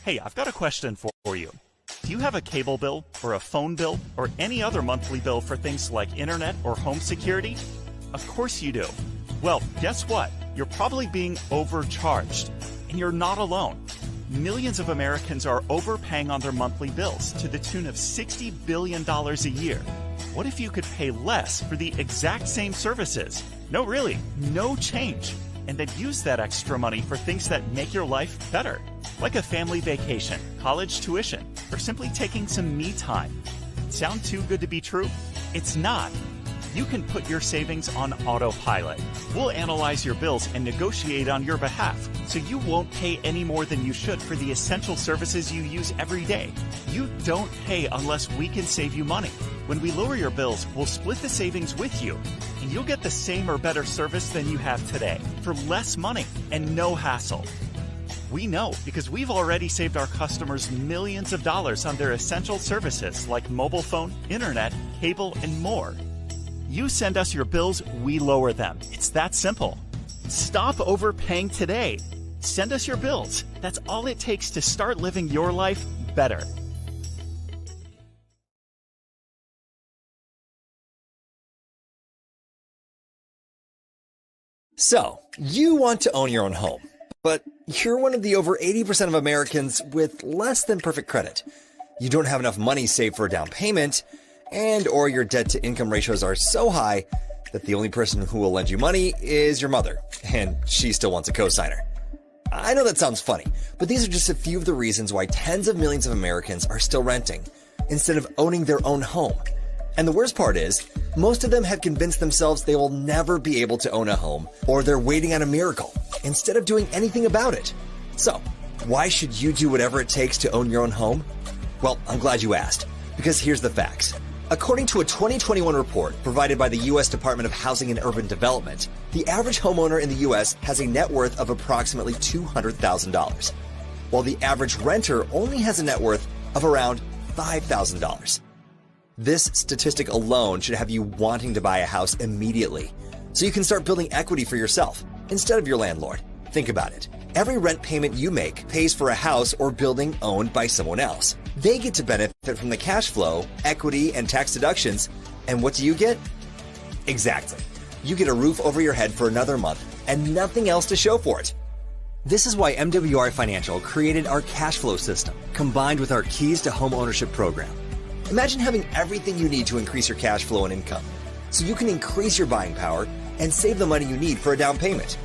Hey, I've got a question for you. Do you have a cable bill or a phone bill or any other monthly bill for things like internet or home security? Of course you do. Well, guess what? You're probably being overcharged, and you're not alone. Millions of Americans are overpaying on their monthly bills to the tune of $60 billion a year. What if you could pay less for the exact same services? No, really, no change. And then use that extra money for things that make your life better, like a family vacation, college tuition, or simply taking some me time. Sound too good to be true? It's not. You can put your savings on autopilot. We'll analyze your bills and negotiate on your behalf, so you won't pay any more than you should for the essential services you use every day. You don't pay unless we can save you money. When we lower your bills, we'll split the savings with you, and you'll get the same or better service than you have today for less money and no hassle. We know because we've already saved our customers millions of dollars on their essential services like mobile phone, internet, cable, and more. You send us your bills, we lower them. It's that simple. Stop overpaying today. Send us your bills. That's all it takes to start living your life better. So, you want to own your own home, but you're one of the over 80% of Americans with less than perfect credit. You don't have enough money saved for a down payment, and or your debt-to-income ratios are so high that the only person who will lend you money is your mother, and she still wants a cosigner. I know that sounds funny, but these are just a few of the reasons why tens of millions of Americans are still renting instead of owning their own home. And the worst part is, most of them have convinced themselves they will never be able to own a home, or they're waiting on a miracle instead of doing anything about it. So, why should you do whatever it takes to own your own home? Well, I'm glad you asked, because here's the facts. According to a 2021 report provided by the U.S. Department of Housing and Urban Development, the average homeowner in the U.S. has a net worth of approximately $200,000, while the average renter only has a net worth of around $5,000. This statistic alone should have you wanting to buy a house immediately, so you can start building equity for yourself instead of your landlord. Think about it. Every rent payment you make pays for a house or building owned by someone else. They get to benefit from the cash flow, equity, and tax deductions. And what do you get? Exactly. You get a roof over your head for another month and nothing else to show for it. This is why MWR Financial created our Cashflow system, combined with our Keys to Home Ownership program. Imagine having everything you need to increase your cash flow and income, so you can increase your buying power and save the money you need for a down payment.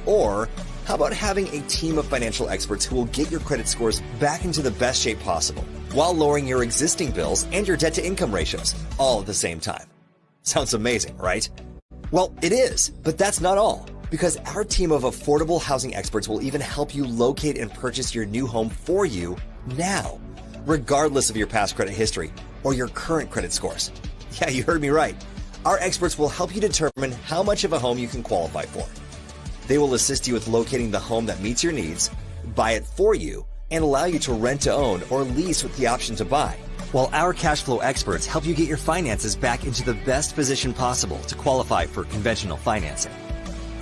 Or, how about having a team of financial experts who will get your credit scores back into the best shape possible, while lowering your existing bills and your debt-to-income ratios, all at the same time? Sounds amazing, right? Well, it is, but that's not all, because our team of affordable housing experts will even help you locate and purchase your new home for you now, regardless of your past credit history or your current credit scores. Yeah, you heard me right. Our experts will help you determine how much of a home you can qualify for. They will assist you with locating the home that meets your needs, buy it for you, and allow you to rent to own or lease with the option to buy, while our cash flow experts help you get your finances back into the best position possible to qualify for conventional financing.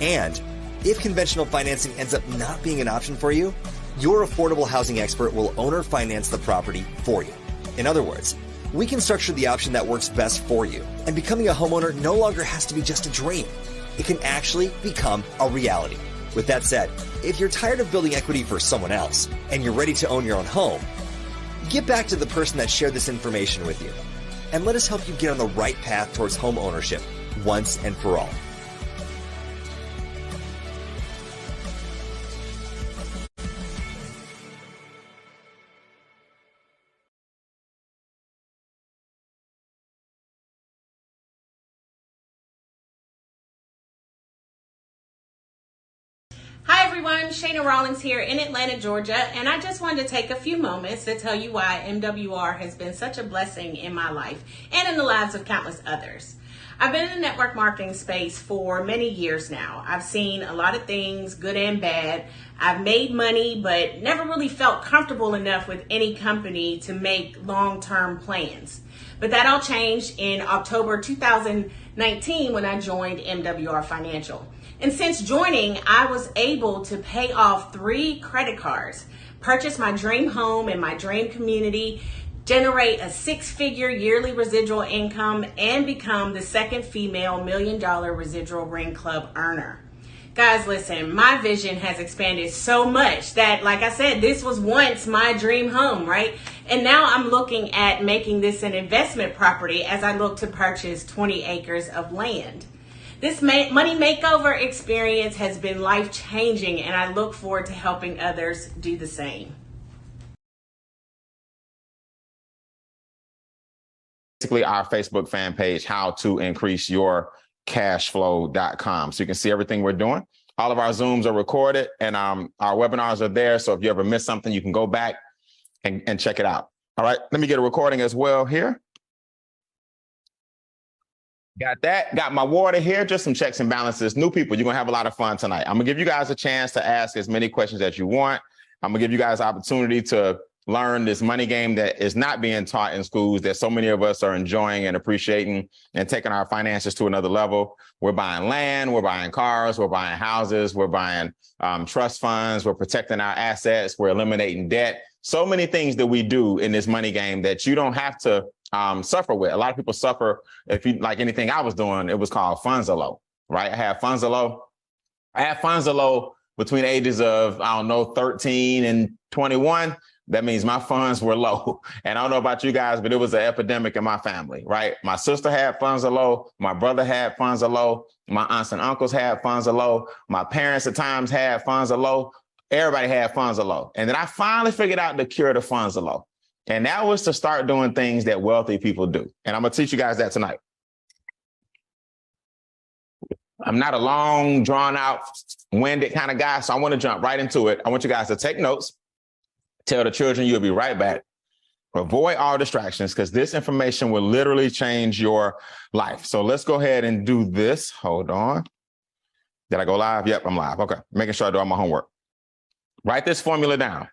And if conventional financing ends up not being an option for you, your affordable housing expert will owner finance the property for you. In other words, we can structure the option that works best for you, and becoming a homeowner no longer has to be just a dream. It can actually become a reality. With that said, if you're tired of building equity for someone else and you're ready to own your own home, get back to the person that shared this information with you, and let us help you get on the right path towards home ownership once and for all. Hi everyone, Shayna Rawlings here in Atlanta, Georgia, and I just wanted to take a few moments to tell you why MWR has been such a blessing in my life and in the lives of countless others. I've been in the network marketing space for many years now. I've seen a lot of things, good and bad. I've made money, but never really felt comfortable enough with any company to make long-term plans. But that all changed in October 2019 when I joined MWR Financial. And since joining, I was able to pay off 3 credit cards, purchase my dream home in my dream community, generate a 6-figure yearly residual income, and become the second female $1 million residual ring club earner. Guys, listen, my vision has expanded so much that, like I said, this was once my dream home, right? And now I'm looking at making this an investment property as I look to purchase 20 acres of land. This money makeover experience has been life-changing, and I look forward to helping others do the same. Basically, our Facebook fan page, how to increase your cashflow.com. So you can see everything we're doing. All of our Zooms are recorded, and our webinars are there. So if you ever miss something, you can go back and check it out. All right, let me get a recording as well here. Got that. Got my water here, just some checks and balances. New people, you're going to have a lot of fun tonight. I'm going to give you guys a chance to ask as many questions as you want. I'm going to give you guys opportunity to learn this money game that is not being taught in schools that so many of us are enjoying and appreciating and taking our finances to another level. We're buying land, we're buying cars, we're buying houses, we're buying trust funds, we're protecting our assets, we're eliminating debt. So many things that we do in this money game that you don't have to suffer with. A lot of people suffer. If you like anything I was doing, it was called funds are low, right? I had funds are low between ages of, 13 and 21. That means my funds were low. And I don't know about you guys, but it was an epidemic in my family, right? My sister had funds are low. My brother had funds are low. My aunts and uncles had funds are low. My parents at times had funds are low. Everybody had funds are low. And then I finally figured out the cure to funds are low. And that was to start doing things that wealthy people do. And I'm going to teach you guys that tonight. I'm not a long, drawn out, winded kind of guy, so I want to jump right into it. I want you guys to take notes. Tell the children you'll be right back. Avoid all distractions because this information will literally change your life. So let's go ahead and do this. Hold on. Did I go live? Yep, I'm live. Okay. Making sure I do all my homework. Write this formula down.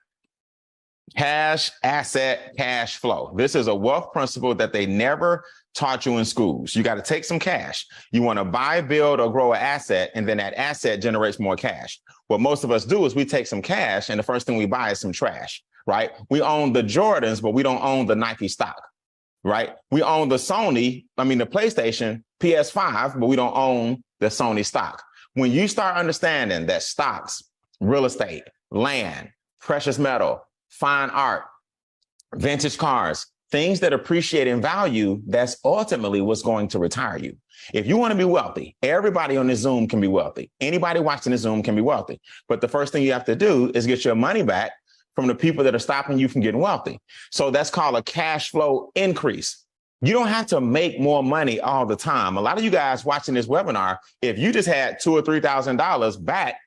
Cash, asset, cash flow. This is a wealth principle that they never taught you in schools. You got to take some cash. You want to buy, build, or grow an asset, and then that asset generates more cash. What most of us do is we take some cash, and the first thing we buy is some trash, right? We own the Jordans, but we don't own the Nike stock, right? We own the PlayStation, PS5, but we don't own the Sony stock. When you start understanding that stocks, real estate, land, precious metal, fine art, vintage cars, things that appreciate in value, that's ultimately what's going to retire you. If you want to be wealthy, everybody on this Zoom can be wealthy. Anybody watching this Zoom can be wealthy. But the first thing you have to do is get your money back from the people that are stopping you from getting wealthy. So that's called a cash flow increase. You don't have to make more money all the time. A lot of you guys watching this webinar, if you just had $2,000 or $3,000 back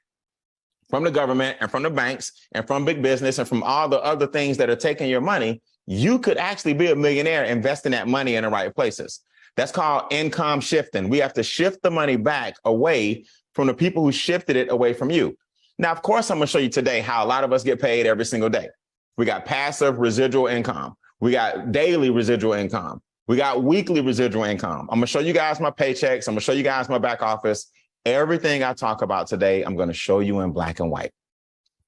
from the government and from the banks and from big business and from all the other things that are taking your money, you could actually be a millionaire investing that money in the right places. That's called income shifting. We have to shift the money back away from the people who shifted it away from you. Now, of course, I'm going to show you today how a lot of us get paid every single day. We got passive residual income. We got daily residual income. We got weekly residual income. I'm going to show you guys my paychecks. I'm going to show you guys my back office. Everything I talk about today, I'm going to show you in black and white.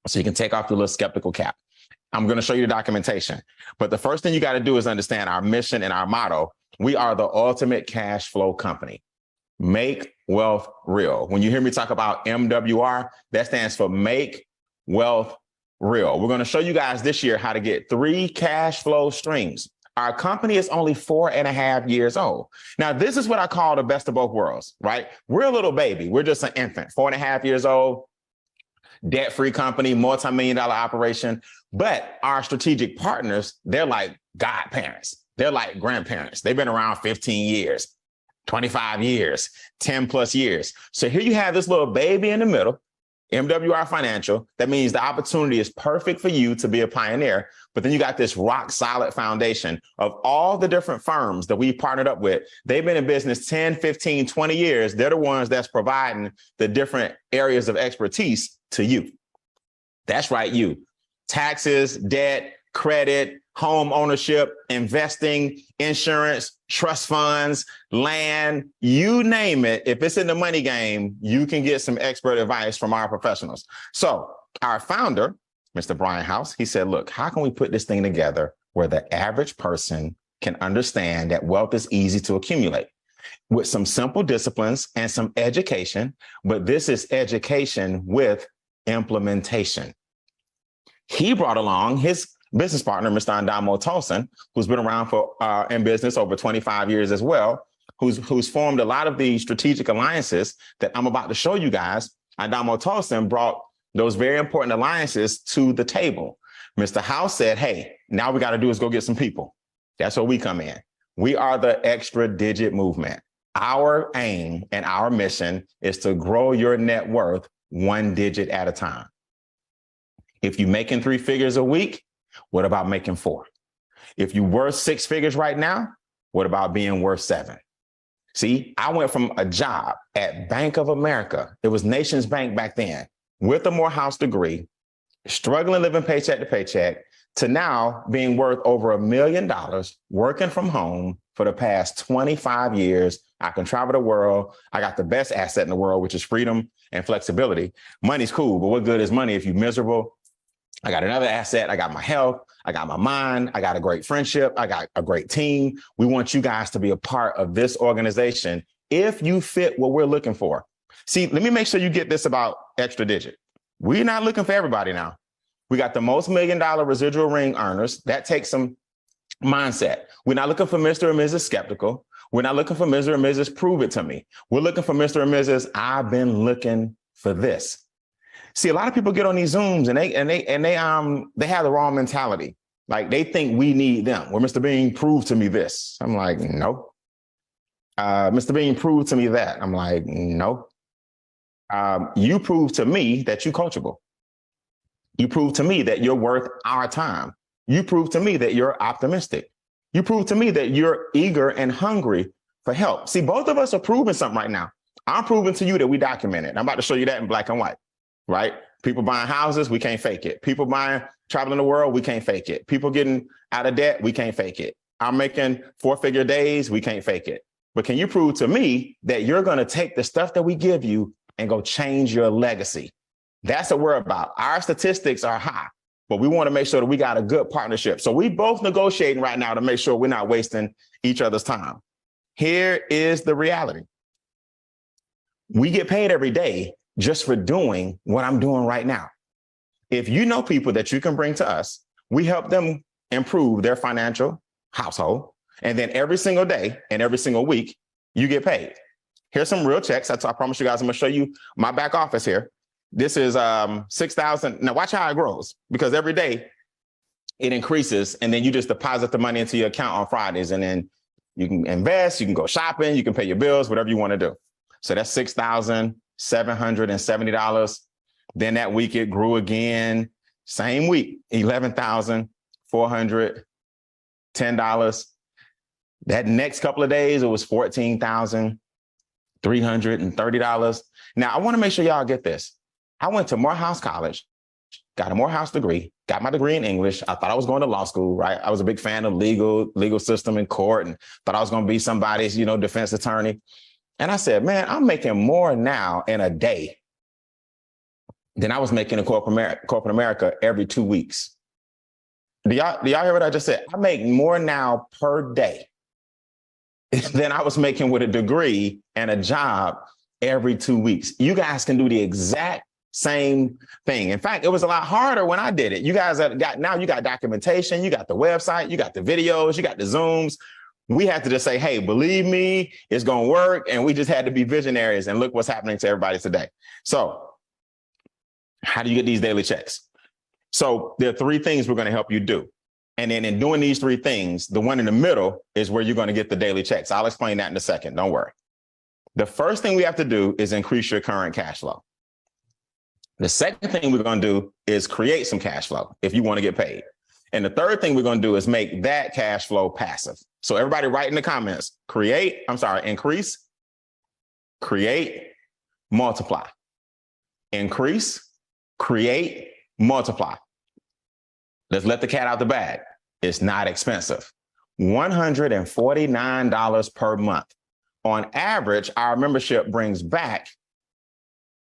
So you can take off your little skeptical cap. I'm going to show you the documentation. But the first thing you got to do is understand our mission and our motto. We are the ultimate cash flow company. Make wealth real. When you hear me talk about MWR, that stands for Make Wealth Real. We're going to show you guys this year how to get 3 cash flow streams. Our company is only 4.5 years old. Now, this is what I call the best of both worlds, right? We're a little baby. We're just an infant, 4.5 years old, debt-free company, multi-million-dollar operation. But our strategic partners, they're like godparents. They're like grandparents. They've been around 15 years, 25 years, 10 plus years. So here you have this little baby in the middle, MWR Financial. That means the opportunity is perfect for you to be a pioneer. But then you got this rock solid foundation of all the different firms that we partnered up with. They've been in business 10, 15, 20 years. They're the ones that's providing the different areas of expertise to you. That's right, you. Taxes, debt, credit, home ownership, investing, insurance, trust funds, land, you name it. If it's in the money game, you can get some expert advice from our professionals. So our founder Mr. Brian House. He said, look, how can we put this thing together where the average person can understand that wealth is easy to accumulate with some simple disciplines and some education, but this is education with implementation. He brought along his business partner, Mr. Adamo Tolson, who's been around for in business over 25 years as well, who's formed a lot of the strategic alliances that I'm about to show you guys. Adamo Tolson brought those very important alliances to the table. Mr. House said, hey, now we got to do is go get some people. That's where we come in. We are the extra digit movement. Our aim and our mission is to grow your net worth one digit at a time. If you're making 3 figures a week, what about making 4? If you're worth 6 figures right now, what about being worth 7? See, I went from a job at Bank of America, it was Nations Bank back then, with a Morehouse degree, struggling living paycheck to paycheck, to now being worth over $1 million, working from home for the past 25 years. I can travel the world. I got the best asset in the world, which is freedom and flexibility. Money's cool, but what good is money if you're miserable? I got another asset. I got my health. I got my mind. I got a great friendship. I got a great team. We want you guys to be a part of this organization if you fit what we're looking for. See, let me make sure you get this about extra digit. We're not looking for everybody now. We got the most $1 million residual ring earners. That takes some mindset. We're not looking for Mr. and Mrs. Skeptical. We're not looking for Mr. and Mrs. Prove it to me. We're looking for Mr. and Mrs. I've been looking for this. See, a lot of people get on these Zooms and they have the wrong mentality. Like they think we need them. Well, Mr. Bean, prove to me this. I'm like, no. Mr. Bean, prove to me that. I'm like, no. You prove to me that you're coachable. You prove to me that you're worth our time. You prove to me that you're optimistic. You prove to me that you're eager and hungry for help. See, both of us are proving something right now. I'm proving to you that we document it. I'm about to show you that in black and white, right? People buying houses, we can't fake it. People traveling the world, we can't fake it. People getting out of debt, we can't fake it. I'm making 4-figure days, we can't fake it. But can you prove to me that you're going to take the stuff that we give you and go change your legacy? That's what we're about. Our statistics are high, but we want to make sure that we got a good partnership. So we both negotiating right now to make sure we're not wasting each other's time. Here is the reality. We get paid every day just for doing what I'm doing right now. If you know people that you can bring to us, we help them improve their financial household. And then every single day and every single week, you get paid. Here's some real checks. I promise you guys, I'm going to show you my back office here. This is $6,000. Now watch how it grows, because every day it increases, and then you just deposit the money into your account on Fridays, and then you can invest, you can go shopping, you can pay your bills, whatever you want to do. So that's $6,770. Then that week it grew again. Same week, $11,410. That next couple of days, it was $14,330. Now, I want to make sure y'all get this. I went to Morehouse College, got a Morehouse degree, got my degree in English. I thought I was going to law school, right? I was a big fan of legal system in court, and thought I was going to be somebody's, defense attorney. And I said, man, I'm making more now in a day than I was making in corporate America every 2 weeks. Do y'all hear what I just said? I make more now per day than I was making with a degree and a job every 2 weeks. You guys can do the exact same thing. In fact, it was a lot harder when I did it. You guys you got documentation, you got the website, you got the videos, you got the Zooms. We had to just say, hey, believe me, it's going to work. And we just had to be visionaries, and look what's happening to everybody today. So how do you get these daily checks? So there are 3 things we're going to help you do. And then in doing these 3 things, the one in the middle is where you're going to get the daily checks. I'll explain that in a second. Don't worry. The first thing we have to do is increase your current cash flow. The second thing we're going to do is create some cash flow if you want to get paid. And the third thing we're going to do is make that cash flow passive. So everybody write in the comments, increase, create, multiply. Increase, create, multiply. Let's let the cat out the bag. It's not expensive. $149 per month. On average, our membership brings back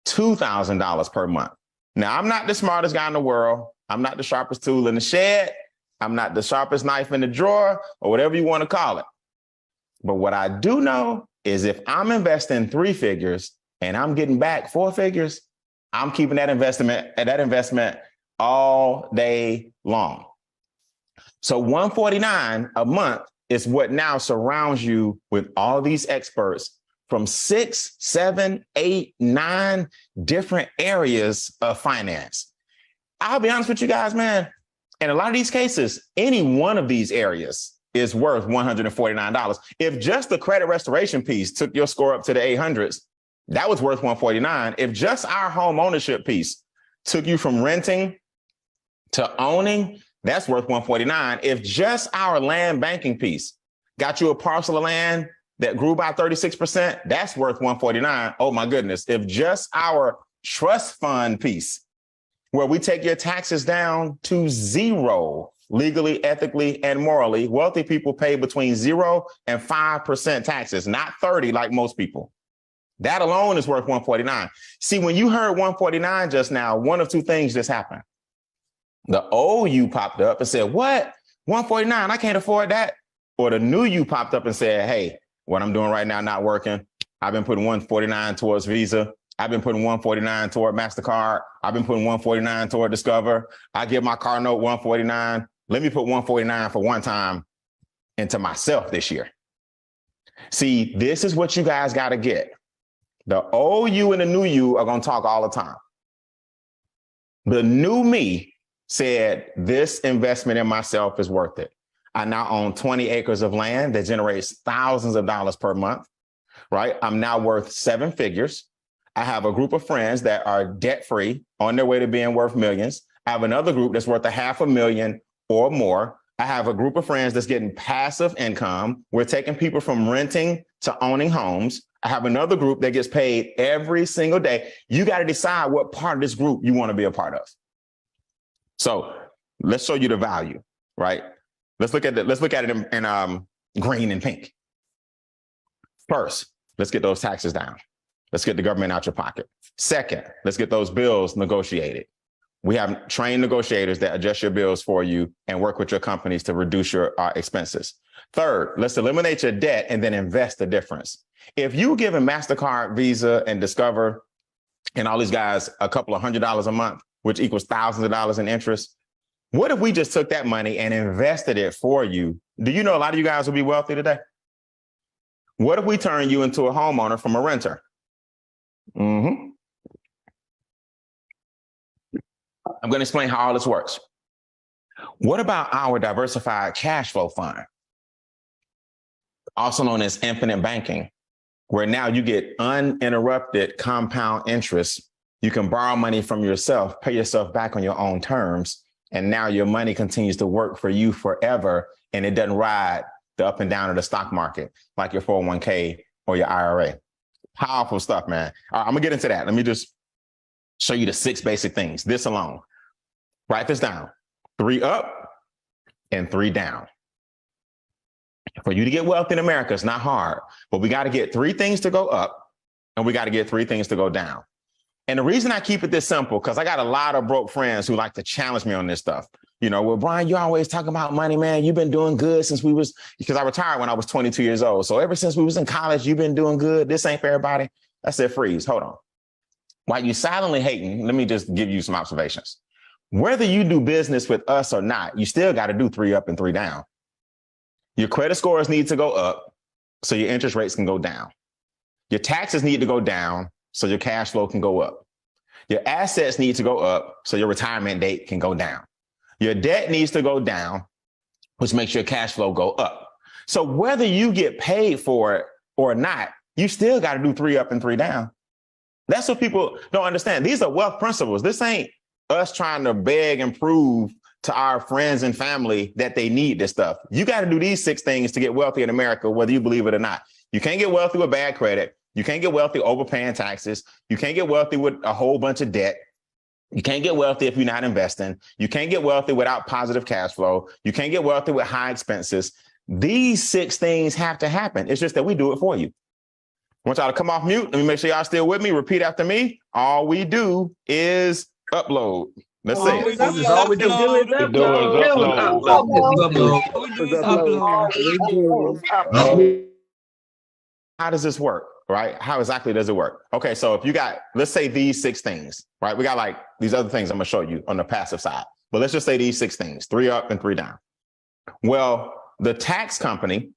$2,000 per month. Now, I'm not the smartest guy in the world. I'm not the sharpest tool in the shed. I'm not the sharpest knife in the drawer, or whatever you want to call it. But what I do know is if I'm investing 3 figures and I'm getting back 4 figures, I'm keeping that investment all day long. So $149 a month is what now surrounds you with all these experts from 6, 7, 8, 9 different areas of finance. I'll be honest with you guys, man. In a lot of these cases, any one of these areas is worth $149. If just the credit restoration piece took your score up to the 800s, that was worth $149. If just our home ownership piece took you from renting to owning, that's worth $149. If just our land banking piece got you a parcel of land that grew by 36%, that's worth $149. Oh my goodness. If just our trust fund piece, where we take your taxes down to 0, legally, ethically, and morally, wealthy people pay between 0 and 5% taxes, not 30 like most people. That alone is worth $149. See, when you heard $149 just now, one of 2 things just happened. The old you popped up and said, what? $149, I can't afford that. Or the new you popped up and said, hey, what I'm doing right now, not working. I've been putting $149 towards Visa. I've been putting $149 toward MasterCard. I've been putting $149 toward Discover. I give my car note $149. Let me put $149 for one time into myself this year. See, this is what you guys got to get. The old you and the new you are going to talk all the time. The new me said, this investment in myself is worth it. I now own 20 acres of land that generates thousands of dollars per month, right? I'm now worth 7 figures. I have a group of friends that are debt-free on their way to being worth millions. I have another group that's worth $500,000 or more. I have a group of friends that's getting passive income. We're taking people from renting to owning homes. I have another group that gets paid every single day. You got to decide what part of this group you want to be a part of. So let's show you the value, right? Let's look at it in green and pink. First, let's get those taxes down. Let's get the government out your pocket. Second, let's get those bills negotiated. We have trained negotiators that adjust your bills for you and work with your companies to reduce your expenses. Third, let's eliminate your debt and then invest the difference. If you giving MasterCard, Visa, and Discover and all these guys a couple of $100 a month, which equals thousands of dollars in interest, what if we just took that money and invested it for you? Do you know a lot of you guys will be wealthy today? What if we turn you into a homeowner from a renter? I'm going to explain how all this works. What about our diversified cash flow fund, also known as infinite banking, where now you get uninterrupted compound interest? You can borrow money from yourself, pay yourself back on your own terms, and now your money continues to work for you forever, and it doesn't ride the up and down of the stock market like your 401k or your IRA. Powerful stuff, man. All right, I'm gonna get into that. Let me just show you the 6 basic things. This alone. Write this down. 3 up and 3 down. For you to get wealthy in America, it's not hard, but we got to get 3 things to go up and we got to get 3 things to go down. And the reason I keep it this simple, because I got a lot of broke friends who like to challenge me on this stuff. You know, well, Brian, you always talk about money, man. You've been doing good since because I retired when I was 22 years old. So ever since we was in college, you've been doing good. This ain't for everybody. I said, freeze, hold on. While you silently hating, let me just give you some observations. Whether you do business with us or not, you still got to do 3 up and 3 down. Your credit scores need to go up so your interest rates can go down. Your taxes need to go down so your cash flow can go up. Your assets need to go up so your retirement date can go down. Your debt needs to go down, which makes your cash flow go up. So whether you get paid for it or not, you still got to do 3 up and 3 down. That's what people don't understand. These are wealth principles. This ain't us trying to beg and prove to our friends and family that they need this stuff. You got to do these 6 things to get wealthy in America, whether you believe it or not. You can't get wealthy with bad credit. You can't get wealthy overpaying taxes. You can't get wealthy with a whole bunch of debt. You can't get wealthy if you're not investing. You can't get wealthy without positive cash flow. You can't get wealthy with high expenses. These 6 things have to happen. It's just that we do it for you. I want y'all to come off mute. Let me make sure y'all still with me. Repeat after me. All we do is upload. Let's see. This is all we do. The door is upload. How does this work, right? How exactly does it work? Okay, so if you got, let's say these 6 things, right? We got like these other things I'm gonna show you on the passive side, but let's just say these 6 things, 3 up and 3 down. Well, the tax company,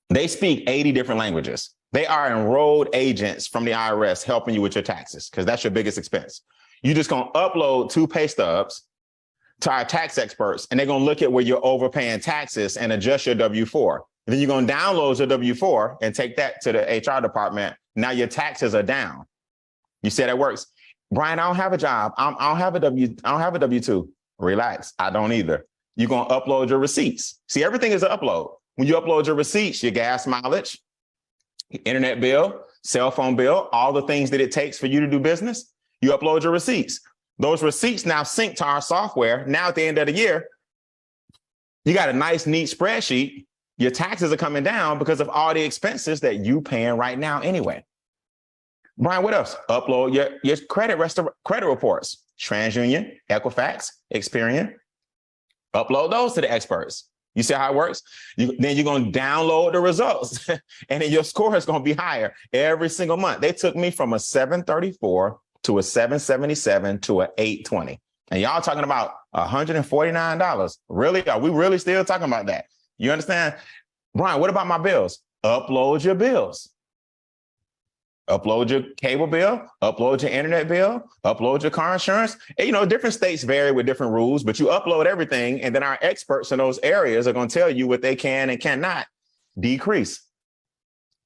they speak 80 different languages. They are enrolled agents from the IRS helping you with your taxes because that's your biggest expense. You're just gonna upload 2 pay stubs to our tax experts, and they're gonna look at where you're overpaying taxes and adjust your W-4. Then you're going to download your W-4 and take that to the HR department. Now your taxes are down. You say that works. Brian, I don't have a job. I don't have a W-2. Relax. I don't either. You're going to upload your receipts. See, everything is an upload. When you upload your receipts, your gas mileage, your internet bill, cell phone bill, all the things that it takes for you to do business, you upload your receipts. Those receipts now sync to our software. Now at the end of the year, you got a nice, neat spreadsheet. Your taxes are coming down because of all the expenses that you paying right now anyway. Brian, what else? Upload your credit reports, TransUnion, Equifax, Experian. Upload those to the experts. You see how it works? Then you're going to download the results and then your score is going to be higher every single month. They took me from a 734 to a 777 to a 820. And y'all talking about $149. Really? Are we really still talking about that? You understand? Brian, what about my bills? Upload your bills. Upload your cable bill, upload your internet bill, upload your car insurance. And, you know, different states vary with different rules, but you upload everything. And then our experts in those areas are going to tell you what they can and cannot decrease.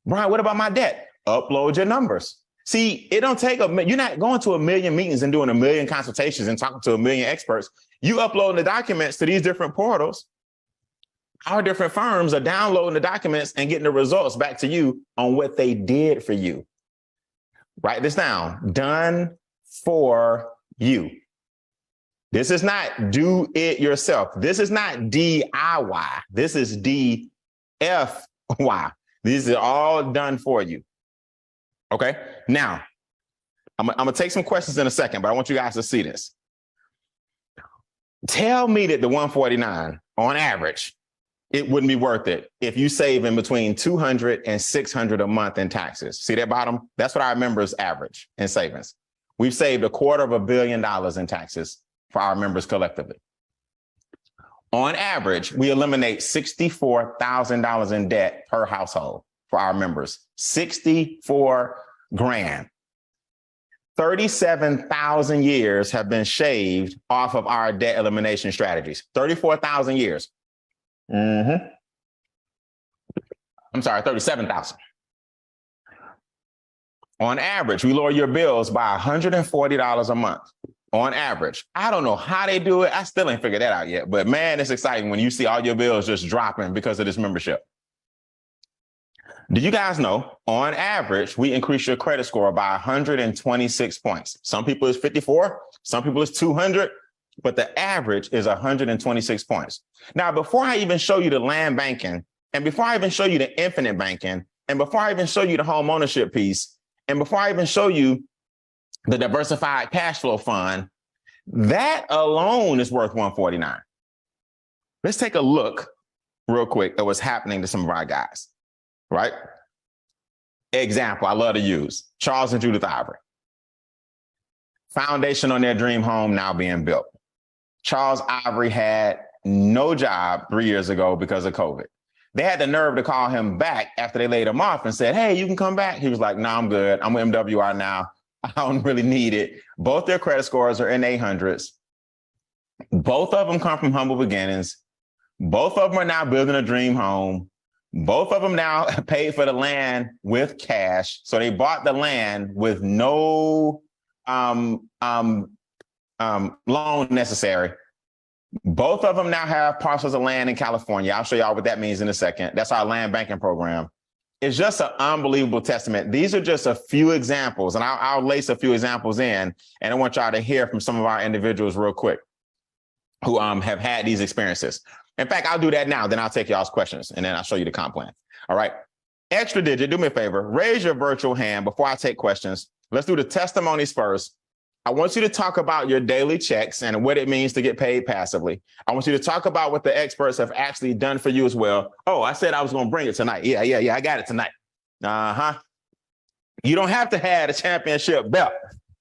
Brian, what about my debt? Upload your numbers. See, it don't take you're not going to 1 million meetings and doing 1 million consultations and talking to 1 million experts. You upload the documents to these different portals. Our different firms are downloading the documents and getting the results back to you on what they did for you. Write this down. Done for you. This is not do it yourself. This is not DIY. This is DFY. These are all done for you. Okay. Now, I'm going to take some questions in a second, but I want you guys to see this. Tell me that the 149 on average, it wouldn't be worth it if you save in between $200 and $600 a month in taxes. See that bottom? That's what our members average in savings. We've saved $250 million in taxes for our members collectively. On average, we eliminate $64,000 in debt per household for our members. 64 grand. 37,000 years have been shaved off of our debt elimination strategies. 34,000 years. I'm sorry, 37,000. On average, we lower your bills by $140 a month. On average. I don't know how they do it. I still ain't figured that out yet. But man, it's exciting when you see all your bills just dropping because of this membership. Do you guys know, on average, we increase your credit score by 126 points. Some people is 54, some people is 200. But the average is 126 points. Now, before I even show you the land banking, and before I even show you the infinite banking, and before I even show you the home ownership piece, and before I even show you the diversified cash flow fund, that alone is worth 149. Let's take a look real quick at what's happening to some of our guys, right? Example I love to use, Charles and Judith Ivory. Foundation on their dream home now being built. Charles Ivory had no job 3 years ago because of COVID. They had the nerve to call him back after they laid him off and said, hey, you can come back. He was like, no, I'm good. I'm with MWR now. I don't really need it. Both their credit scores are in 800s. Both of them come from humble beginnings. Both of them are now building a dream home. Both of them now paid for the land with cash. So they bought the land with no loan necessary. Both of them now have parcels of land in California. I'll show y'all what that means in a second. That's our land banking program. It's just an unbelievable testament. These are just a few examples, and I'll lace a few examples in, and I want y'all to hear from some of our individuals real quick who have had these experiences. In fact, I'll do that now, then I'll take y'all's questions, and then I'll show you the comp plan. All right. Extra digit, do me a favor. Raise your virtual hand before I take questions. Let's do the testimonies first. I want you to talk about your daily checks and what it means to get paid passively. I want you to talk about what the experts have actually done for you as well. Oh, I said I was going to bring it tonight. Yeah, I got it tonight. You don't have to have a championship belt,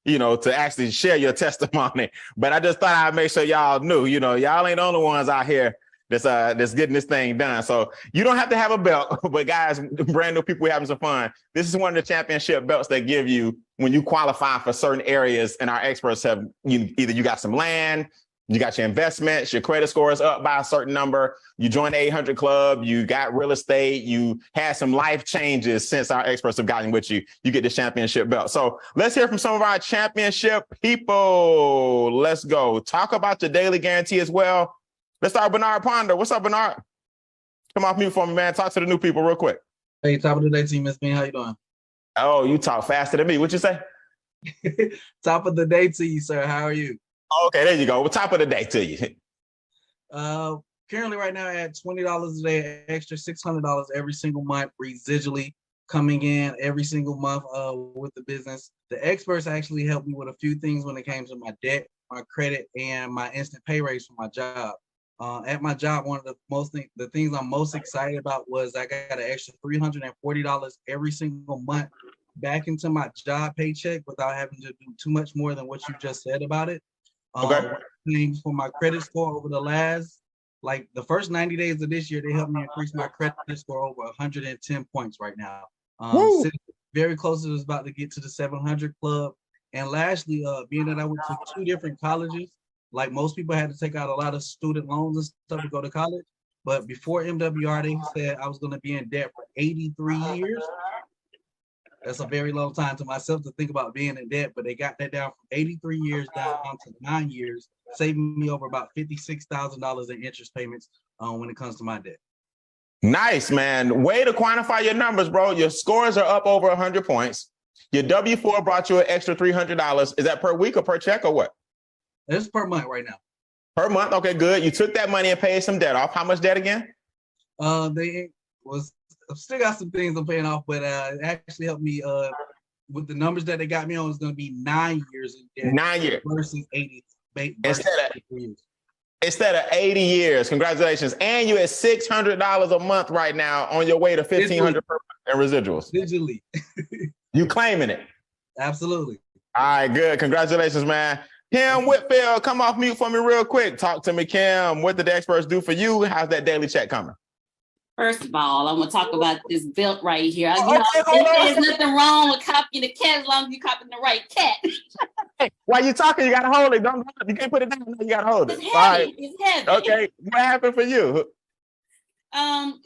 to actually share your testimony. But I just thought I'd make sure y'all knew, y'all ain't the only ones out here that's getting this thing done. So you don't have to have a belt, but guys, brand new people, we're having some fun. This is one of the championship belts they give you when you qualify for certain areas. And our experts have, either you got some land, you got your investments, your credit score is up by a certain number, you joined the 800 Club, you got real estate, you had some life changes since our experts have gotten with you, you get the championship belt. So let's hear from some of our championship people. Let's go. Talk about your daily guarantee as well. Let's start with Bernard Ponder. What's up, Bernard? Come off mute for me, man. Talk to the new people real quick. Hey, top of the day, team. Miss Bean, how you doing? Oh, you talk faster than me. What you say? Top of the day to you, sir. How are you? Okay, there you go. Well, top of the day to you. Currently, right now, at $20 a day, extra $600 every single month, residually coming in every single month with the business. The experts actually helped me with a few things when it came to my debt, my credit, and my instant pay raise for my job. At my job, one of the things I'm most excited about was I got an extra $340 every single month back into my job paycheck without having to do too much more than what you just said about it. Okay. Things for my credit score over the first 90 days of this year, they helped me increase my credit score over 110 points right now. Very close to about to get to the 700 club. And lastly, being that I went to 2 different colleges, like most people had to take out a lot of student loans and stuff to go to college. But before MWR, they said I was going to be in debt for 83 years. That's a very long time to myself to think about being in debt, but they got that down from 83 years down to 9 years, saving me over about $56,000 in interest payments when it comes to my debt. Nice, man. Way to quantify your numbers, bro. Your scores are up over 100 points. Your W-4 brought you an extra $300. Is that per week or per check or what? It's per month right now. Per month? Okay, good. You took that money and paid some debt off. How much debt again? I've still got some things I'm paying off, but it actually helped me with the numbers that they got me on. It's going to be 9 years in debt. 9 years versus 80. Instead of 80 years. Congratulations. And you're at $600 a month right now on your way to $1,500 per month in residuals. Digitally. You claiming it? Absolutely. All right, good. Congratulations, man. Kim Whitfield, come off mute for me real quick. Talk to me, Kim. What did the experts do for you? How's that daily check coming? First of all, I'm going to talk about this belt right here. There's nothing wrong with copying the cat as long as you're copying the right cat. Hey, while you're talking, you got to hold it. You can't put it down. You got to hold it. It's heavy. It's heavy. Okay. What happened for you?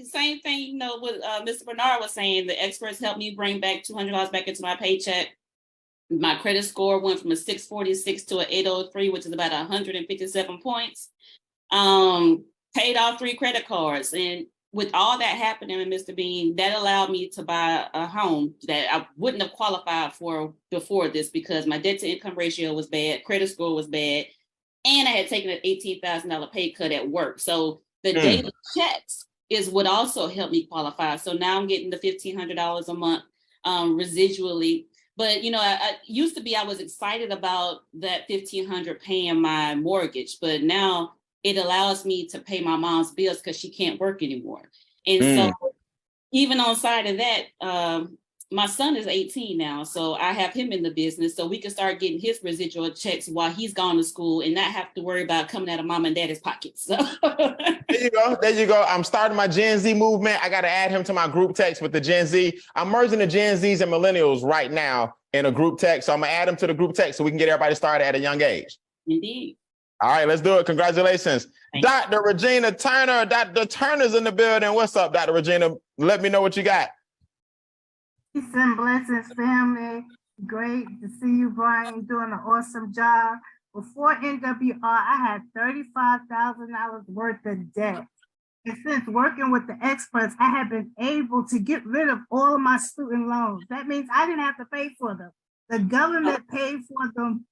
Same thing, what Mr. Bernard was saying. The experts helped me bring back $200 back into my paycheck. My credit score went from a 646 to an 803, which is about 157 points. Paid off 3 credit cards. And with all that happening, Mr. Bean, that allowed me to buy a home that I wouldn't have qualified for before this because my debt to income ratio was bad, credit score was bad, and I had taken an $18,000 pay cut at work. So the daily checks is what also helped me qualify. So now I'm getting the $1,500 a month residually. But, I used to be, I was excited about that $1,500 paying my mortgage, but now it allows me to pay my mom's bills because she can't work anymore. And so even on side of that, my son is 18 now, so I have him in the business so we can start getting his residual checks while he's gone to school and not have to worry about coming out of mom and daddy's pockets. So. There you go. I'm starting my Gen Z movement. I got to add him to my group text with the Gen Z. I'm merging the Gen Zs and millennials right now in a group text. So I'm going to add them to the group text so we can get everybody started at a young age. Indeed. All right, let's do it. Congratulations. Dr. Regina Turner. Dr. Turner's in the building. What's up, Dr. Regina? Let me know what you got. Peace and blessings, family. Great to see you, Brian, doing an awesome job. Before NWR, I had $35,000 worth of debt. And since working with the experts, I have been able to get rid of all of my student loans. That means I didn't have to pay for them. The government paid for them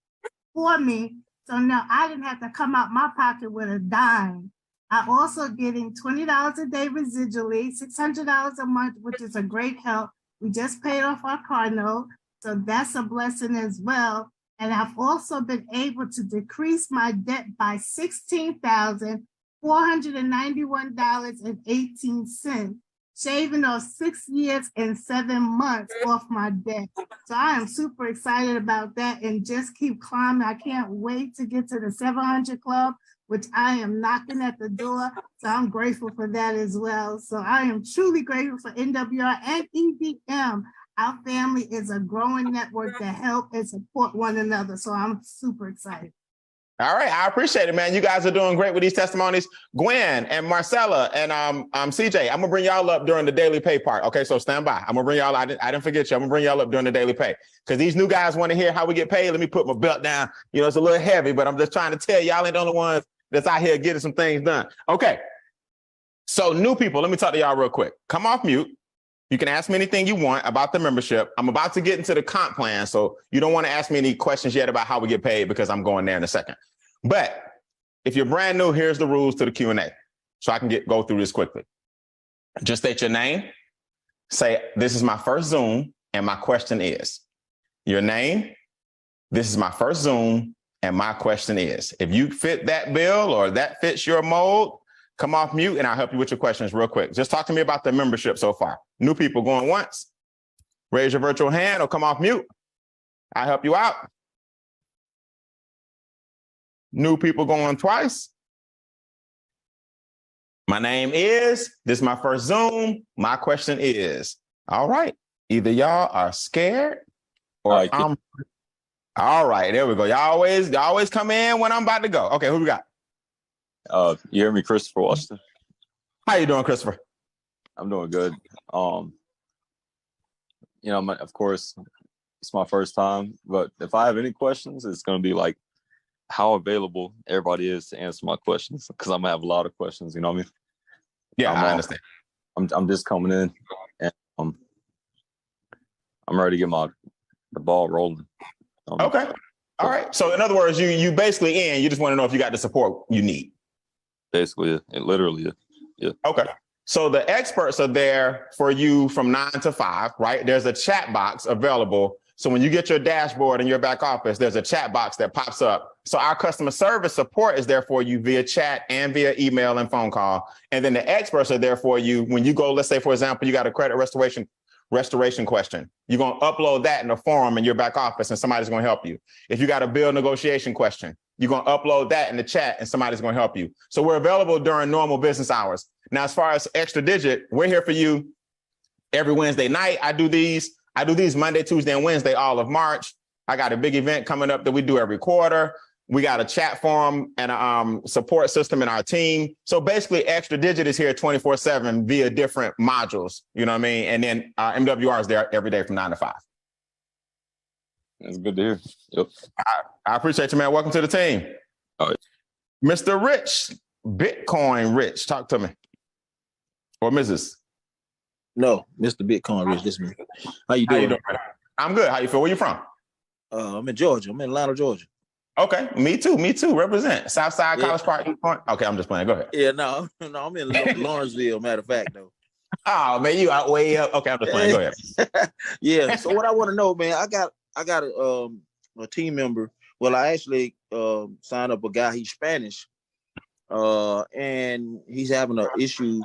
for me. So now I didn't have to come out my pocket with a dime. I'm also getting $20 a day residually, $600 a month, which is a great help. We just paid off our car note, so that's a blessing as well. And I've also been able to decrease my debt by $16,491.18, shaving off 6 years and 7 months off my debt. So I am super excited about that and just keep climbing. I can't wait to get to the 700 Club, which I am knocking at the door. So I'm grateful for that as well. So I am truly grateful for NWR and EDM. Our family is a growing network that help and support one another. So I'm super excited. All right, I appreciate it, man. You guys are doing great with these testimonies. Gwen and Marcella and CJ, I'm gonna bring y'all up during the daily pay part. Okay, so stand by. I'm gonna bring y'all. I didn't forget you. I'm gonna bring y'all up during the daily pay because these new guys want to hear how we get paid. Let me put my belt down. You know, it's a little heavy, but I'm just trying to tell y'all ain't the only ones that's out here getting some things done. Okay, so new people, let me talk to y'all real quick. Come off mute. You can ask me anything you want about the membership. I'm about to get into the comp plan, so you don't want to ask me any questions yet about how we get paid because I'm going there in a second. But if you're brand new, here's the rules to the Q&A, so I can go through this quickly. Just state your name. Say, this is my first Zoom, and my question is. Your name, this is my first Zoom, and my question is. If you fit that bill or that fits your mold, come off mute and I'll help you with your questions real quick. Just talk to me about the membership so far. New people going once, raise your virtual hand or come off mute. I'll help you out. New people going twice. My name is, this is my first Zoom. My question is, all right. Either y'all are scared or I'm, all right, there we go. Y'all always come in when I'm about to go. Okay, who we got? You hear me, Christopher Washington? How you doing, Christopher? I'm doing good. You know, of course, it's my first time, but if I have any questions, it's going to be like how available everybody is to answer my questions, because I'm going to have a lot of questions, you know what I mean? Yeah, I understand. I'm just coming in, and I'm ready to get the ball rolling. Okay. All right. So in other words, you basically you just want to know if you got the support you need. Basically, it literally, yeah. Okay. So the experts are there for you from 9 to 5, right? There's a chat box available. So when you get your dashboard in your back office, there's a chat box that pops up. So our customer service support is there for you via chat and via email and phone call. And then the experts are there for you when you go, let's say, for example, you got a credit restoration question. You're going to upload that in a form in your back office and somebody's going to help you. If you got a bill negotiation question, you're going to upload that in the chat and somebody's going to help you. So we're available during normal business hours. Now, as far as Extra Digit, we're here for you every Wednesday night. I do these Monday, Tuesday, and Wednesday, all of March. I got a big event coming up that we do every quarter. We got a chat forum and a support system in our team. So basically, Extra Digit is here 24/7 via different modules. You know what I mean? And then MWR is there every day from 9 to 5. That's good to hear. Yep. I appreciate you, man. Welcome to the team. All right. Mr. Rich, Bitcoin Rich, talk to me. Or Mrs. No, Mr. Bitcoin Rich, this is me. How you doing? I'm good. How you feel? Where you from? I'm in Georgia. I'm in Atlanta, Georgia. Okay, me too. Represent Southside, College Park. Okay, I'm just playing. Go ahead. Yeah, no, I'm in Lawrenceville. Matter of fact, though. Oh man, you out way up. Okay, I'm just playing. Go ahead. Yeah. So what I want to know, man, I got a team member. Well, I actually signed up a guy. He's Spanish, and he's having an issue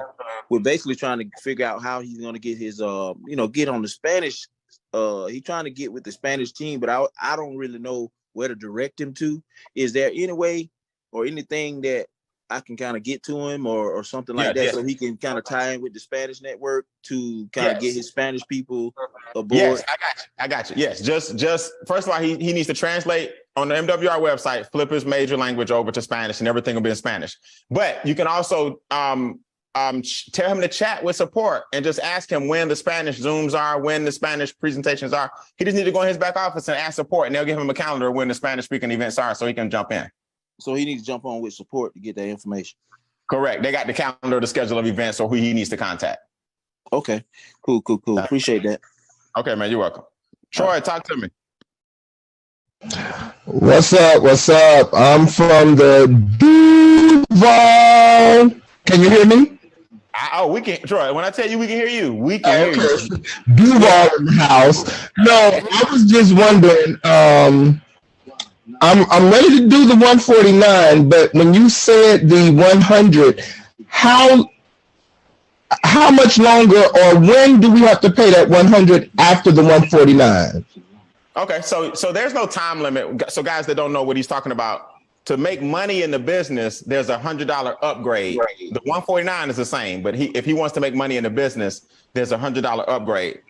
with basically trying to figure out how he's going to get his get on the Spanish. He's trying to get with the Spanish team, but I don't really know where to direct him to. Is there any way or anything that I can kind of get to him or something like that so he can kind of tie in with the Spanish network to kind of get his Spanish people aboard? Yes, I got you. Yes, just first of all, he needs to translate on the MWR website, flip his major language over to Spanish and everything will be in Spanish. But you can also tell him to chat with support and just ask him when the Spanish Zooms are, when the Spanish presentations are. He just needs to go in his back office and ask support, and they'll give him a calendar when the Spanish speaking events are so he can jump in. So he needs to jump on with support to get that information. Correct. They got the calendar, the schedule of events, or who he needs to contact. Okay. Cool. Appreciate that. Okay, man. You're welcome. Troy, talk to me. What's up? I'm from the Duval. Can you hear me? We can, Troy. When I tell you we can hear you, we can hear you. Duval in the house. No, I was just wondering, I'm ready to do the 149, but when you said the 100, how much longer or when do we have to pay that 100 after the 149? Okay, so there's no time limit. So guys that don't know what he's talking about, to make money in the business, there's $100 upgrade. The 149 is the same, but if he wants to make money in the business, there's $100 upgrade.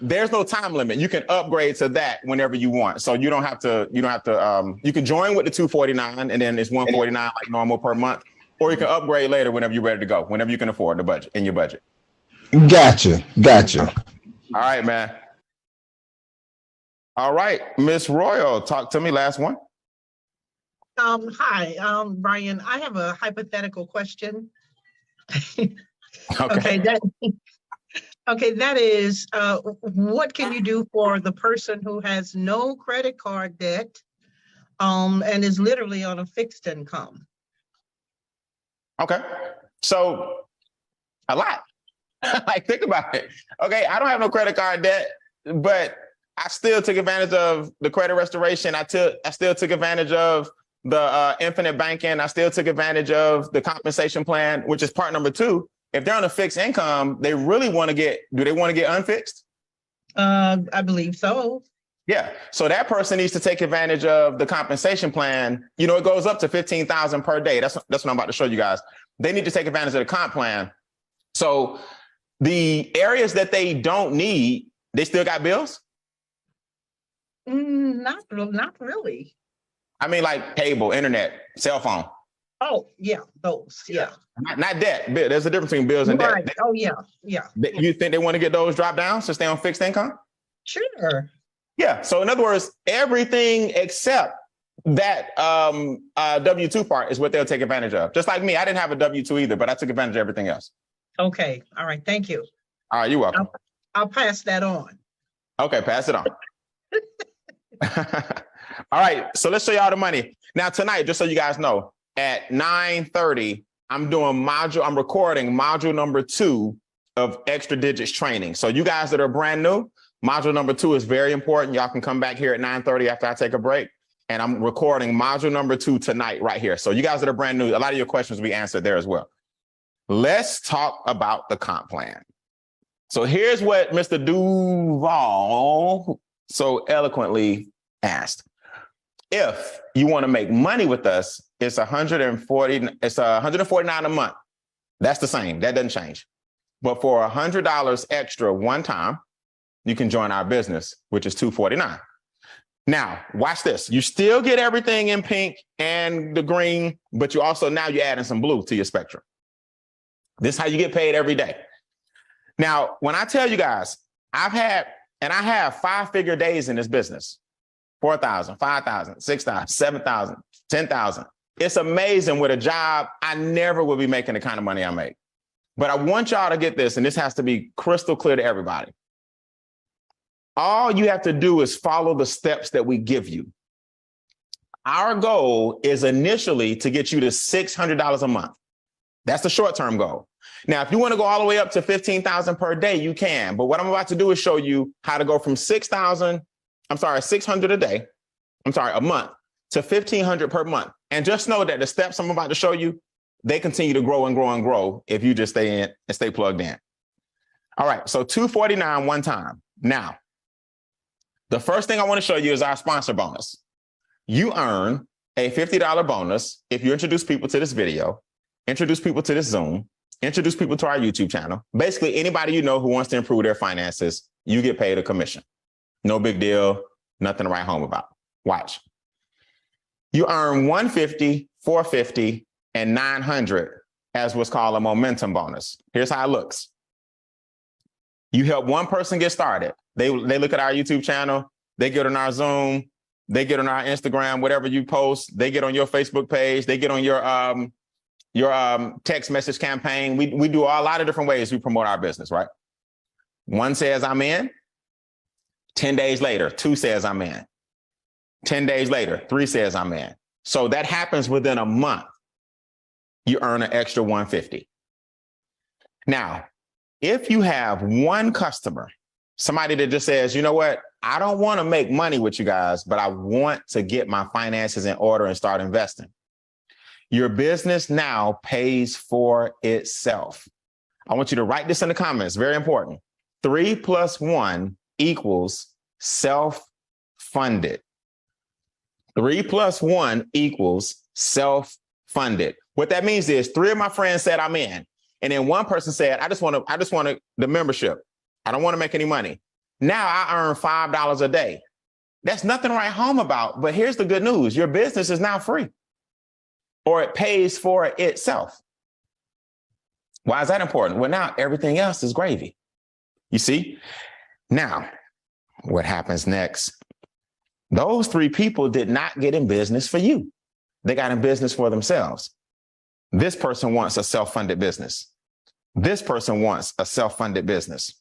There's no time limit. You can upgrade to that whenever you want. So you don't have to, you can join with the 249 and then it's 149 like normal per month, or you can upgrade later whenever you're ready to go, whenever you can afford the budget in your budget. Gotcha. All right, man. All right, Miss Royal, talk to me. Last one. Hi, Brian. I have a hypothetical question. Okay. That is, what can you do for the person who has no credit card debt and is literally on a fixed income? Okay, so a lot. Like, think about it. Okay, I don't have no credit card debt, but I still took advantage of the credit restoration. I still took advantage of the infinite banking. I still took advantage of the compensation plan, which is part number 2. If they're on a fixed income, they really want to get, do they want to get unfixed? I believe so. Yeah. So that person needs to take advantage of the compensation plan. You know, it goes up to $15,000 per day. That's what I'm about to show you guys. They need to take advantage of the comp plan. So the areas that they don't need, they still got bills? Not really. I mean, like cable, internet, cell phone. Oh, yeah, those, yeah. Not debt. There's a difference between bills and right. debt. Oh, yeah. You think they want to get those dropped down to stay on fixed income? Sure. Yeah. So in other words, everything except that W-2 part is what they'll take advantage of. Just like me, I didn't have a W-2 either, but I took advantage of everything else. Okay. All right. Thank you. All right. You're welcome. I'll pass that on. Okay. Pass it on. All right. So let's show y'all the money. Now tonight, just so you guys know, at 9:30, I'm recording module number 2 of Extra Digits training. So you guys that are brand new, module number 2 is very important. Y'all can come back here at 9:30 after I take a break. And I'm recording module number 2 tonight right here. So you guys that are brand new, a lot of your questions will be answered there as well. Let's talk about the comp plan. So here's what Mr. Duval so eloquently asked. If you want to make money with us, it's $149 a month. That's the same. That doesn't change. But for $100 extra one time, you can join our business, which is $249. Now, watch this. You still get everything in pink and the green, but you also, now you're adding some blue to your spectrum. This is how you get paid every day. Now, when I tell you guys, I have 5-figure days in this business. 4,000, 5,000, 6,000, 7,000, 10,000. It's amazing with a job. I never will be making the kind of money I make. But I want y'all to get this, and this has to be crystal clear to everybody. All you have to do is follow the steps that we give you. Our goal is initially to get you to $600 a month. That's the short-term goal. Now, if you want to go all the way up to $15,000 per day, you can. But what I'm about to do is show you how to go from $600 a month to $1,500 per month. And just know that the steps I'm about to show you, they continue to grow and grow and grow if you just stay in and stay plugged in. All right, so $249 one time. Now, the first thing I want to show you is our sponsor bonus. You earn a $50 bonus if you introduce people to this video, introduce people to this Zoom, introduce people to our YouTube channel. Basically, anybody you know who wants to improve their finances, you get paid a commission. No big deal, nothing to write home about. Watch. You earn $150, $450, and $900 as what's called a momentum bonus. Here's how it looks. You help one person get started. They look at our YouTube channel, they get on our Zoom, they get on our Instagram, whatever you post, they get on your Facebook page, they get on your text message campaign. We do a lot of different ways we promote our business, right? One says I'm in. 10 days later, 2 says I'm in. 10 days later, 3 says I'm in. So that happens within a month. You earn an extra $150. Now, if you have one customer, somebody that just says, you know what, I don't want to make money with you guys, but I want to get my finances in order and start investing. Your business now pays for itself. I want you to write this in the comments. Very important. 3 + 1 = self-funded. 3 + 1 = self-funded. What that means is 3 of my friends said I'm in. And then one person said, I just want the membership. I don't want to make any money. Now I earn $5 a day. That's nothing to write home about. But here's the good news. Your business is now free, or it pays for itself. Why is that important? Well, now everything else is gravy. You see? Now, what happens next? Those 3 people did not get in business for you. They got in business for themselves. This person wants a self-funded business. This person wants a self-funded business.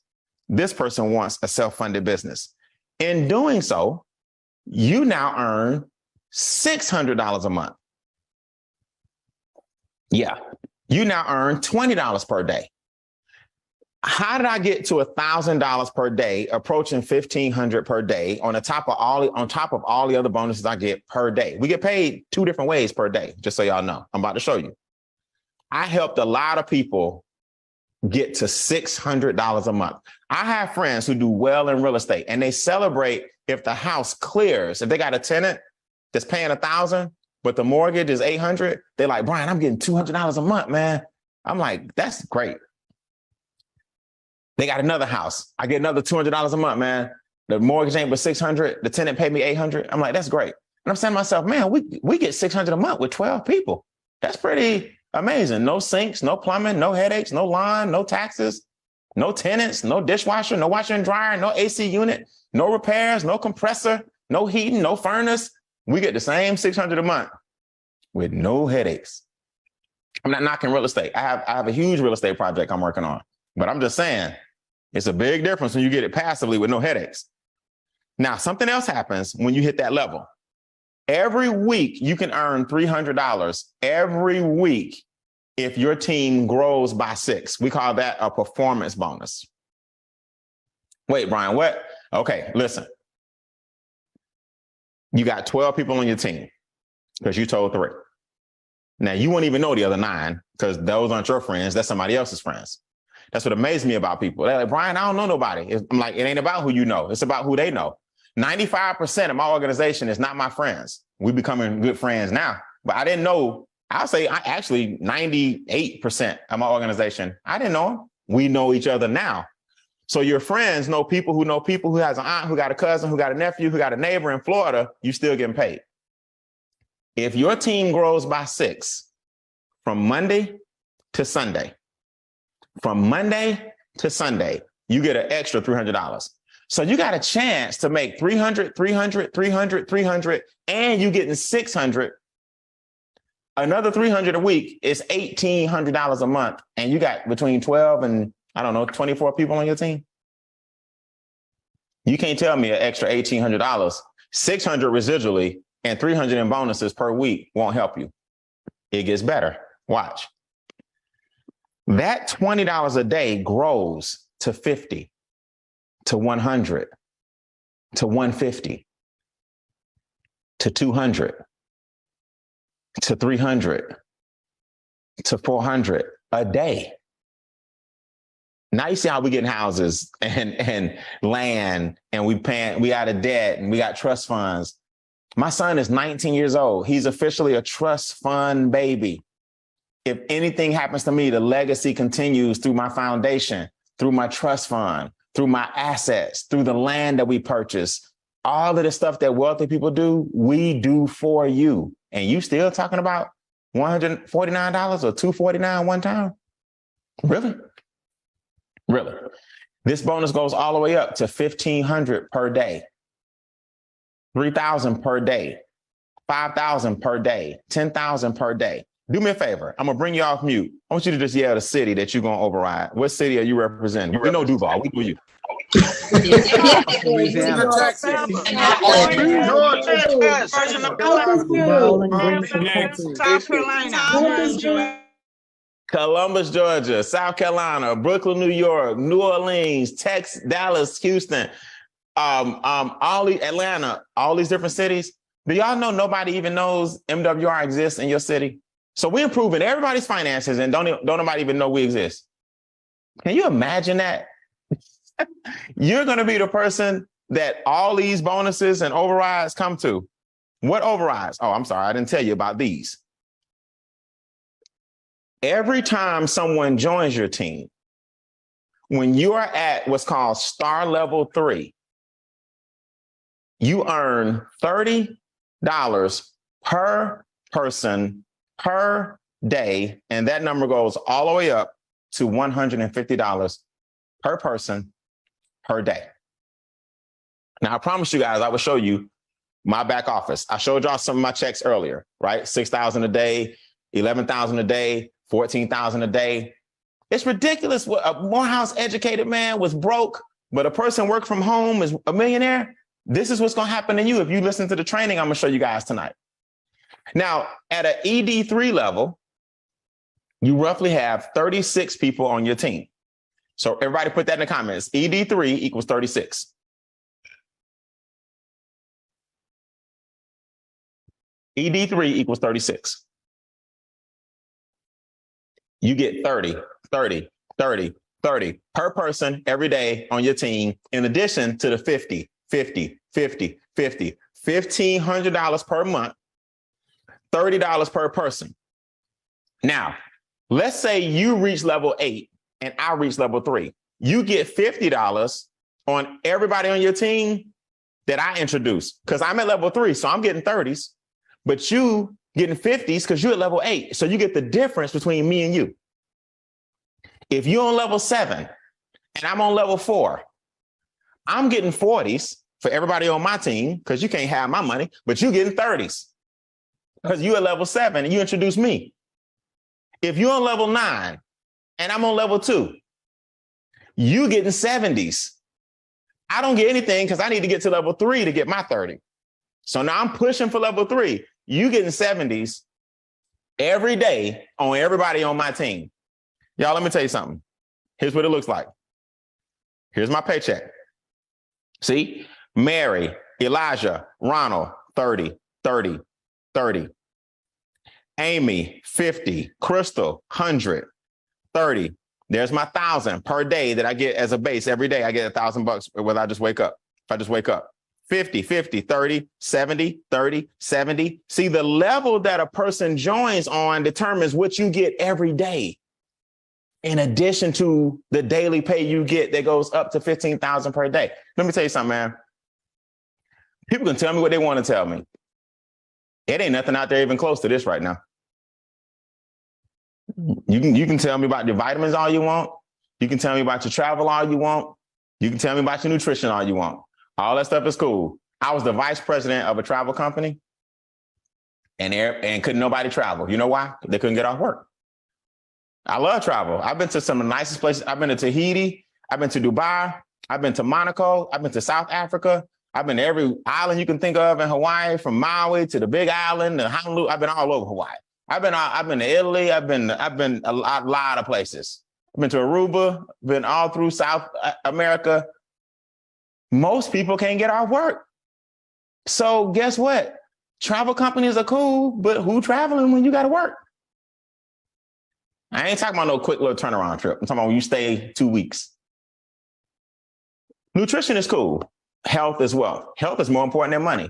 This person wants a self-funded business. In doing so, you now earn $600 a month. Yeah, you now earn $20 per day. How did I get to $1,000 per day, approaching $1,500 per day on top of all the other bonuses I get per day? We get paid 2 different ways per day, just so y'all know. I'm about to show you. I helped a lot of people get to $600 a month. I have friends who do well in real estate, and they celebrate if the house clears. If they got a tenant that's paying $1,000, but the mortgage is $800, they're like, Brian, I'm getting $200 a month, man. I'm like, that's great. They got another house. I get another $200 a month, man. The mortgage ain't but $600. The tenant paid me $800. I'm like, that's great. And I'm saying to myself, man, we get $600 a month with 12 people. That's pretty amazing. No sinks, no plumbing, no headaches, no lawn, no taxes, no tenants, no dishwasher, no washer and dryer, no AC unit, no repairs, no compressor, no heating, no furnace. We get the same $600 a month with no headaches. I'm not knocking real estate. I have a huge real estate project I'm working on, but I'm just saying it's a big difference when you get it passively with no headaches. Now, something else happens when you hit that level. Every week you can earn $300 every week if your team grows by 6. We call that a performance bonus. Wait, Brian, what? Okay, listen. You got 12 people on your team because you told 3. Now, you wouldn't even know the other 9 because those aren't your friends. That's somebody else's friends. That's what amazed me about people. They're like, Brian, I don't know nobody. I'm like, it ain't about who you know. It's about who they know. 95% of my organization is not my friends. We're becoming good friends now. But I didn't know, I'll say actually 98% of my organization, I didn't know them. We know each other now. So your friends know people who has an aunt, who got a cousin, who got a nephew, who got a neighbor in Florida, you still getting paid. If your team grows by 6 from Monday to Sunday, you get an extra $300. So you got a chance to make $300, $300, and you getting $600. Another $300 a week is $1,800 a month. And you got between 12 and, 24 people on your team. You can't tell me an extra $1,800, $600 residually, and $300 in bonuses per week won't help you. It gets better. Watch. That $20 a day grows to $50, to $100, to $150, to $200, to $300, to $400 a day. Now you see how we getting houses and land, and we out of debt, and we got trust funds. My son is 19 years old. He's officially a trust fund baby. If anything happens to me, the legacy continues through my foundation, through my trust fund, through my assets, through the land that we purchase. All of the stuff that wealthy people do, we do for you. And you still talking about $149 or $249 one time? Really? Really? This bonus goes all the way up to $1,500 per day, $3,000 per day, $5,000 per day, $10,000 per day. Do me a favor. I'm going to bring you off mute. I want you to just yell the city that you're going to override. What city are you representing? We know Duval. We do you. Louisiana, Texas, South Carolina, Columbus, Georgia, South Carolina, Brooklyn, New York, New Orleans, Texas, Dallas, Houston, all the Atlanta, all these different cities. Do y'all know nobody even knows MWR exists in your city? So we're improving everybody's finances and don't nobody even know we exist. Can you imagine that? You're going to be the person that all these bonuses and overrides come to. What overrides? Oh, I'm sorry. I didn't tell you about these. Every time someone joins your team, when you are at what's called star level 3, you earn $30 per person per day. And that number goes all the way up to $150 per person per day. Now, I promise you guys, I will show you my back office. I showed y'all some of my checks earlier, right? $6,000 a day, $11,000 a day, $14,000 a day. It's ridiculous. A Morehouse educated man was broke, but a person work from home is a millionaire. This is what's going to happen to you if you listen to the training I'm going to show you guys tonight. Now, at an ED3 level, you roughly have 36 people on your team. So everybody put that in the comments. ED3 equals 36. ED3 equals 36. You get 30 per person every day on your team, in addition to the $1,500 per month, $30 per person. Now, let's say you reach level 8 and I reach level 3. You get $50 on everybody on your team that I introduce, because I'm at level 3, so I'm getting 30s, but you getting 50s because you're at level 8. So you get the difference between me and you. If you're on level 7 and I'm on level 4, I'm getting 40s for everybody on my team because you can't have my money, but you're getting 30s because you're at level 7 and you introduce me. If you're on level 9 and I'm on level 2, you getting 70s. I don't get anything because I need to get to level 3 to get my 30. So now I'm pushing for level 3. You getting 70s every day on everybody on my team. Y'all, let me tell you something. Here's what it looks like. Here's my paycheck. See? Mary, Elijah, Ronald, 30, 30, 30. Amy, 50. Crystal, 100, 30. There's my 1,000 per day that I get as a base. Every day I get $1,000 whether I just wake up. If I just wake up. 50, 50, 30, 70, 30, 70. See, the level that a person joins on determines what you get every day, in addition to the daily pay you get that goes up to $15,000 per day. Let me tell you something, man. People can tell me what they want to tell me. It ain't nothing out there even close to this right now. You can tell me about your vitamins all you want. You can tell me about your travel all you want. You can tell me about your nutrition all you want. All that stuff is cool. I was the vice president of a travel company, and couldn't nobody travel. You know why? They couldn't get off work. I love travel. I've been to some of the nicest places. I've been to Tahiti. I've been to Dubai. I've been to Monaco. I've been to South Africa. I've been to every island you can think of in Hawaii, from Maui to the Big Island to Honolulu. I've been all over Hawaii. I've been to Italy. I've been a lot of places. I've been to Aruba. Been all through South America. Most people can't get off work. So guess what? Travel companies are cool, but who traveling when you got to work? I ain't talking about no quick little turnaround trip. I'm talking about when you stay 2 weeks. Nutrition is cool. Health is wealth. Health is more important than money.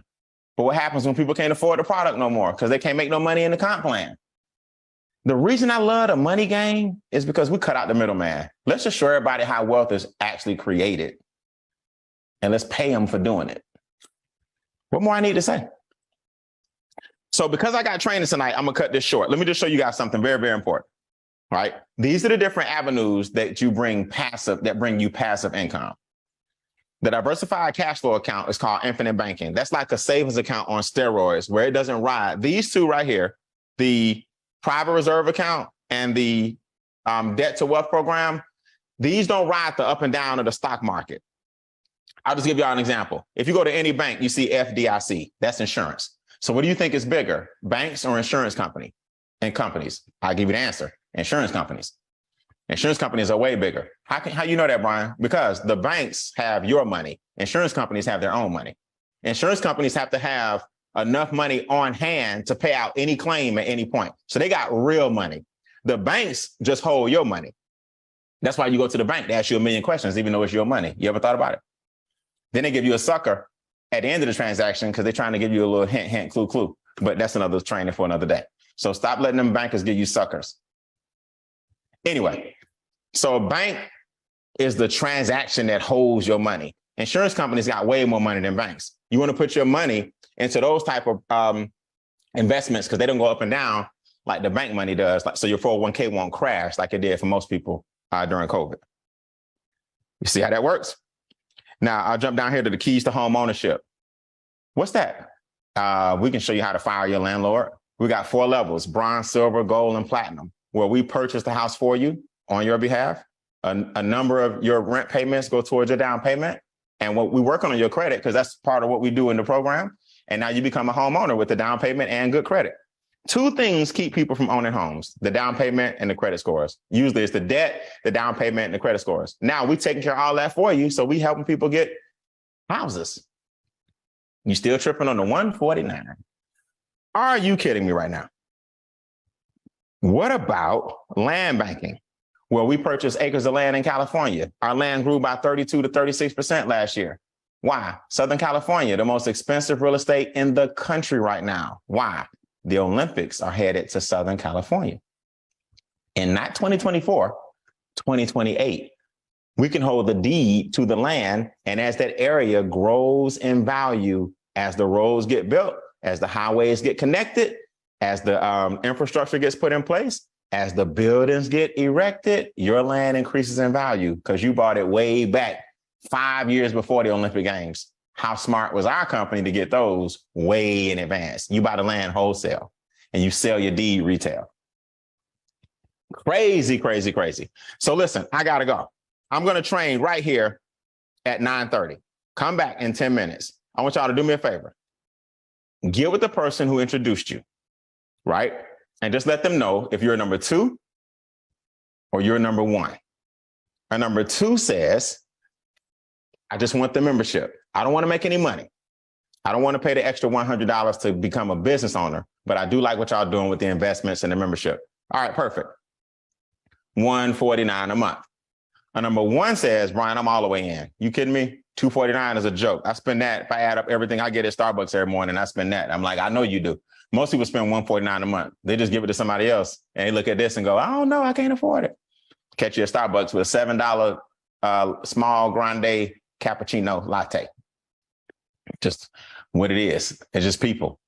But what happens when people can't afford the product no more because they can't make no money in the comp plan? The reason I love the money game is because we cut out the middleman. Let's just show everybody how wealth is actually created. And let's pay them for doing it. What more I need to say? So because I got training tonight, I'm going to cut this short. Let me just show you guys something very, very important. All right. These are the different avenues that you bring you passive income. The diversified cash flow account is called infinite banking. That's like a savings account on steroids where it doesn't ride. These two right here, the private reserve account and the debt to wealth program, these don't ride the up and down of the stock market. I'll just give y'all an example. If you go to any bank, you see FDIC. That's insurance. So what do you think is bigger, banks or insurance companies? I'll give you the answer. Insurance companies. Insurance companies are way bigger. How you know that, Brian? Because the banks have your money. Insurance companies have their own money. Insurance companies have to have enough money on hand to pay out any claim at any point. So they got real money. The banks just hold your money. That's why you go to the bank. They ask you a million questions, even though it's your money. You ever thought about it? Then they give you a sucker at the end of the transaction because they're trying to give you a little hint, hint, clue, clue. But that's another training for another day. So stop letting them bankers give you suckers. Anyway, so a bank is the transaction that holds your money. Insurance companies got way more money than banks. You want to put your money into those type of investments because they don't go up and down like the bank money does. So your 401k won't crash like it did for most people during COVID. You see how that works? Now, I'll jump down here to the keys to home ownership. What's that? We can show you how to fire your landlord. We got 4 levels: bronze, silver, gold, and platinum, where we purchase the house for you on your behalf. A number of your rent payments go towards your down payment. And what we work on your credit, because that's part of what we do in the program. And now you become a homeowner with the down payment and good credit. 2 things keep people from owning homes: the down payment and the credit scores. Usually it's the debt, the down payment, and the credit scores. Now we're taking care of all that for you. So we helping people get houses. You still tripping on the 149? Are you kidding me right now? What about land banking? Well, we purchased acres of land in California. Our land grew by 32 to 36% last year. Why? Southern California, the most expensive real estate in the country right now. Why? The Olympics are headed to Southern California. In not 2024, 2028, we can hold the deed to the land. And as that area grows in value, as the roads get built, as the highways get connected, as the infrastructure gets put in place, as the buildings get erected, your land increases in value because you bought it way back 5 years before the Olympic Games. How smart was our company to get those way in advance? You buy the land wholesale and you sell your deed retail. Crazy, crazy, crazy. So listen, I got to go. I'm going to train right here at 9:30. Come back in 10 minutes. I want y'all to do me a favor. Get with the person who introduced you, right? And just let them know if you're number 2 or you're number 1. And number 2 says, I just want the membership. I don't want to make any money. I don't want to pay the extra $100 to become a business owner, but I do like what y'all doing with the investments and the membership. All right, perfect. $149 a month. And number 1 says, Brian, I'm all the way in. You kidding me? $249 is a joke. I spend that. If I add up everything I get at Starbucks every morning, I spend that. I'm like, I know you do. Most people spend $149 a month. They just give it to somebody else. And they look at this and go, I don't know, I can't afford it. Catch you at Starbucks with a $7 small grande cappuccino latte. Just what it is. It's just people.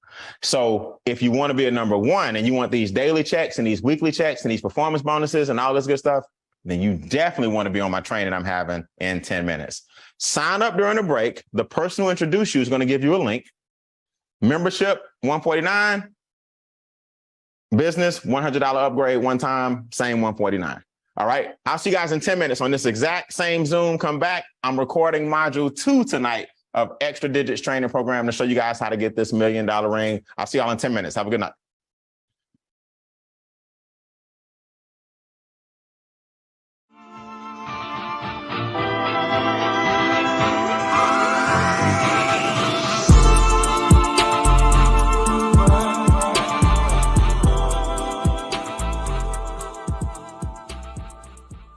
So if you want to be a number 1 and you want these daily checks and these weekly checks and these performance bonuses and all this good stuff, then you definitely want to be on my training I'm having in 10 minutes. Sign up during the break. The person who introduced you is going to give you a link. Membership, $149. Business, $100 upgrade one time, same $149. All right. I'll see you guys in 10 minutes on this exact same Zoom. Come back. I'm recording module 2 tonight of Extra Digits training program to show you guys how to get this $1 million ring. I'll see y'all in 10 minutes. Have a good night.